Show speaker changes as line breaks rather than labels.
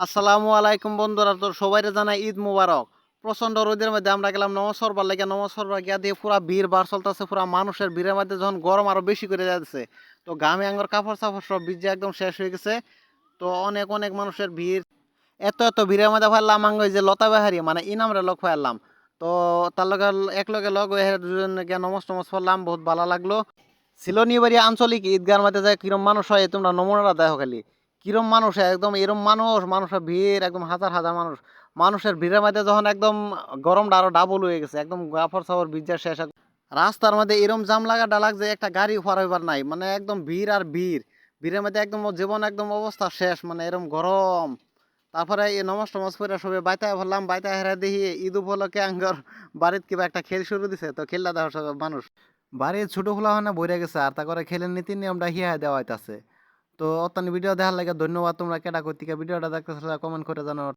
আসসালামু আলাইকুম বন্ধুরা, তো সবাইরে জানাই ঈদ মুবারক। প্রচন্ড রোদের মধ্যে আমরা গেলাম নমাজ পড়বার লাগে। নমাজ পড়বার গিয়া দিয়ে পুরা ভিড় বার চলতেছে, পুরা মানুষের ভিড়ের মধ্যে যখন গরম আরো বেশি করে যাচ্ছে, তো ঘামে আঙ্গর কাপড় চাপড় সব ভিজে একদম শেষ হয়ে গেছে। তো অনেক অনেক মানুষের ভিড়, এত এত ভিড়ের মধ্যে ফারলাম আঙ্গ যে লতা বাহারি মানে ইনামরে লগ ফারলাম। তো তার লগে এক লগে লগ হয়ে দুজন গিয়া নমাজ টমাজ পড়লাম, বহুত ভালো লাগলো। সিলোনিবাড়ি আঞ্চলিক ঈদগার মধ্যে যায় কিরম মানুষ হয় তোমরা নমুনাটা দেখো খালি। কিরম মানুষ হয়, একদম এরম মানুষ, মানুষের ভিড় একদম হাজার হাজার মানুষ। মানুষের ভিড়ের মধ্যে যখন একদম গরমটা আরো ডাবল হয়ে গেছে, একদম কাপড় চাপড় ভিজা শেষ। রাস্তার মধ্যে এরম জাম লাগা ডালাক যে একটা গাড়ি পার হইবার নাই, মানে একদম ভিড় আর ভিড়। ভিড়ের মধ্যে একদম ওর জীবন একদম অবস্থা শেষ, মানে এরম গরম। তারপরে এই নমাজ টমাজ করে সবাই বাইতায় বললাম, বাইতায় হেরা দেখি ঈদ উপলক্ষে আঙ্গর বাড়িত কিবা একটা খেল শুরু দিছে, তো খেললা দেখো সব মানুষ বাড়ির ছোট খোলা হয় না বইরা গেছে, আর তা করে খেলের নীতি নিয়মটা হিয়া দেওয়া হইতাছে। তো অত্যানি ভিডিও দেখার লাগে ধন্যবাদ। তোমরা কেটা কর্তিকা ভিডিওটা দেখতেছো কমেন্ট করে জানাও।